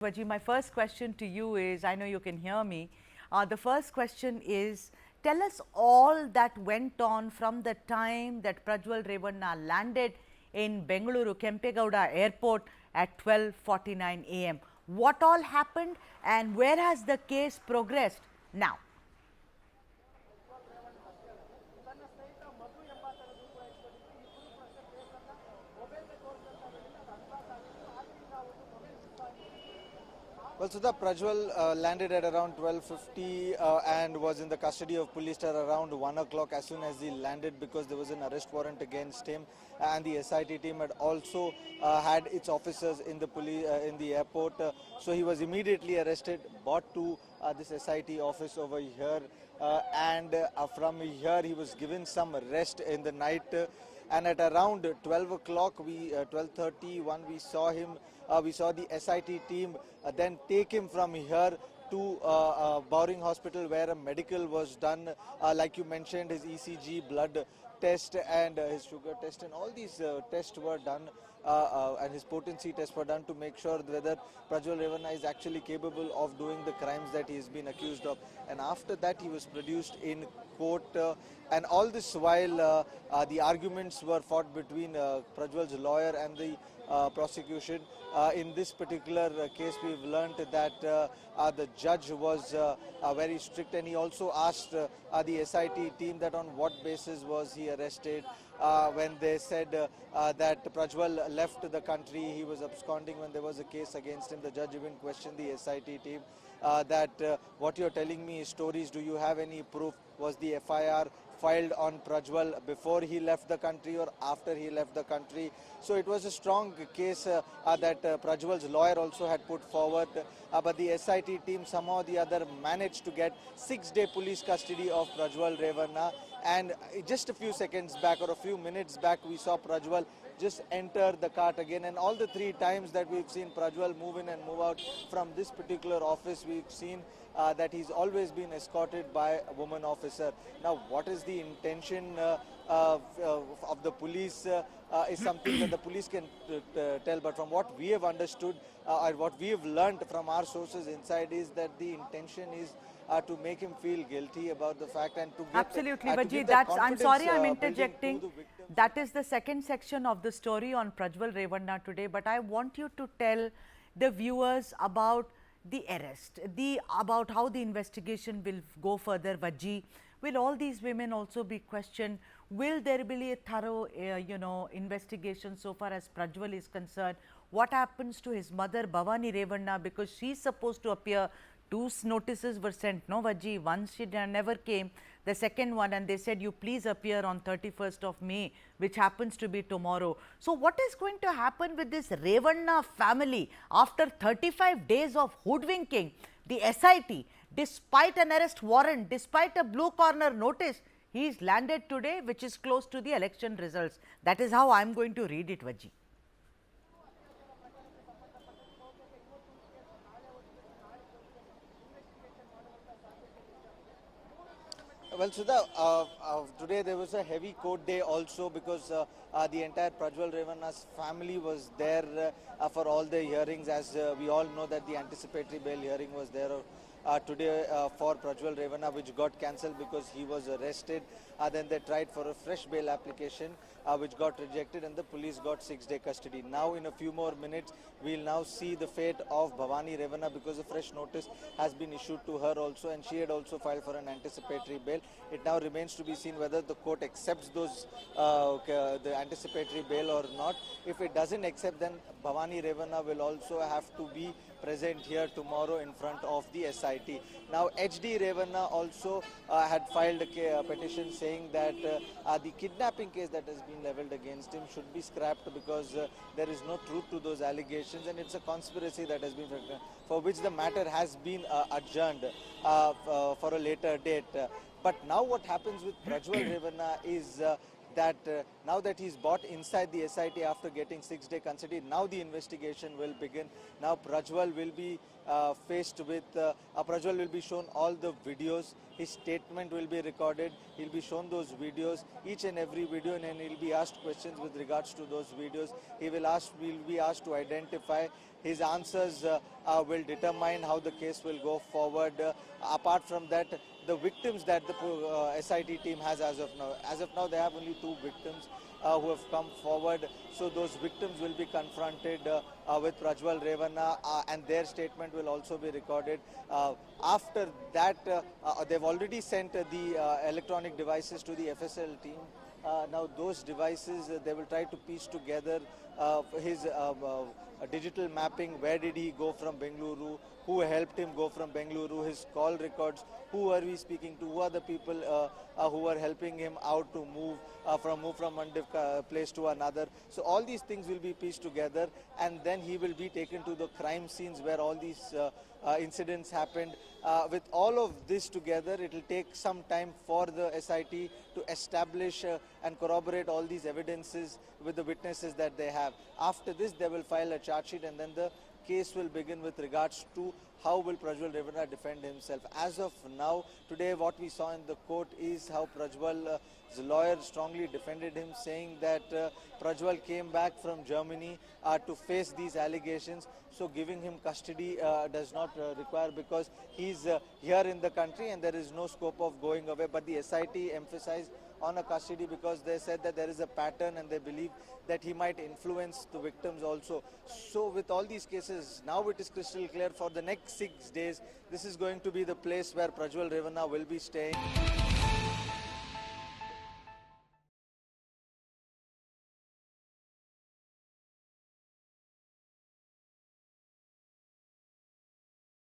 Vaji, my first question to you is, I know you can hear me. The first question is, tell us all that went on from the time that Prajwal Revanna landed in Bengaluru Kempegowda Airport at 12:49 a.m. What all happened and where has the case progressed now? Well, Sudha, Prajwal landed at around 12:50 and was in the custody of police till around 1 o'clock as soon as he landed, because there was an arrest warrant against him, and the SIT team had also had its officers in the police in the airport. So he was immediately arrested, brought to this SIT office over here, and from here he was given some rest in the night. And at around 12 o'clock, 12:31, we saw the SIT team then take him from here to Bowring Hospital, where a medical was done. Like you mentioned, his ECG, blood test and his sugar test, and all these tests were done, and his potency tests were done to make sure whether Prajwal Revanna is actually capable of doing the crimes that he has been accused of. And after that, he was produced in court, and all this while the arguments were fought between Prajwal's lawyer and the prosecution. In this particular case, we've learnt that the judge was very strict, and he also asked the SIT team that on what basis was he arrested. When they said that Prajwal left the country, he was absconding when there was a case against him. The judge even questioned the SIT team that what you're telling me is stories. Do you have any proof? Was the FIR filed on Prajwal before he left the country or after he left the country? So it was a strong case that Prajwal's lawyer also had put forward, but the SIT team somehow or the other managed to get 6-day police custody of Prajwal Revanna. And just a few seconds back or a few minutes back, we saw Prajwal just enter the cart again, and all the 3 times that we've seen Prajwal move in and move out from this particular office, we've seen that he's always been escorted by a woman officer. Now, what is the intention of the police is something that the police can tell, but from what we have understood or what we have learned from our sources inside is that the intention is to make him feel guilty about the fact and to get Absolutely, Vaji. that I'm sorry, I'm building to interjecting. the victims. That is the second section of the story on Prajwal Revanna today. But I want you to tell the viewers about the arrest, about how the investigation will go further. Vaji, will all these women also be questioned? Will there be a thorough, investigation so far as Prajwal is concerned? What happens to his mother, Bhavani Revanna, because she's supposed to appear? 2 notices were sent, no Vaji, one she never came, the second one, and they said you please appear on 31st of May, which happens to be tomorrow. So what is going to happen with this Revanna family after 35 days of hoodwinking? The SIT, despite an arrest warrant, despite a blue corner notice, he is landed today, which is close to the election results. That is how I am going to read it, Vaji. Well, Sudha, today there was a heavy court day also, because the entire Prajwal Revanna's family was there for all the hearings. As we all know that the anticipatory bail hearing was there today for Prajwal Revanna, which got cancelled because he was arrested. Then they tried for a fresh bail application, which got rejected, and the police got 6-day custody. Now, in a few more minutes, we'll now see the fate of Bhavani Revanna, because a fresh notice has been issued to her also, and she had also filed for an anticipatory bail. It now remains to be seen whether the court accepts those the anticipatory bail or not. If it doesn't accept, then Bhavani Revanna will also have to be present here tomorrow in front of the SIT. Now, HD Revanna also had filed a petition saying that the kidnapping case that has been leveled against him should be scrapped, because there is no truth to those allegations, and it's a conspiracy that has been for which the matter has been adjourned for a later date. But now what happens with Prajwal Revanna is that now that he's brought inside the SIT after getting 6-day custody, now the investigation will begin. Now Prajwal will be faced with, Prajwal will be shown all the videos, his statement will be recorded, he'll be shown those videos, each and every video, and then he'll be asked questions with regards to those videos. Will be asked to identify. His answers will determine how the case will go forward. Apart from that, the victims that the SIT team has as of now. As of now, they have only 2 victims who have come forward. So those victims will be confronted with Prajwal Revanna and their statement will also be recorded. After that, they've already sent the electronic devices to the FSL team. Now those devices, they will try to piece together his digital mapping. Where did he go from Bengaluru? Who helped him go from Bengaluru? His call records. Who are we speaking to? Who are the people who are helping him out to move from one place to another? So all these things will be pieced together, and then he will be taken to the crime scenes where all these incidents happened. With all of this together, it will take some time for the SIT to establish and corroborate all these evidences with the witnesses that they have. After this, they will file a charge sheet, and then the case will begin with regards to how will Prajwal Revanna defend himself. As of now, today what we saw in the court is how Prajwal's lawyer strongly defended him, saying that Prajwal came back from Germany to face these allegations. So giving him custody does not require, because he's here in the country and there is no scope of going away. But the SIT emphasized on a custody because they said that there is a pattern and they believe that he might influence the victims also. So with all these cases, now it is crystal clear for the next 6 days, this is going to be the place where Prajwal Revanna will be staying.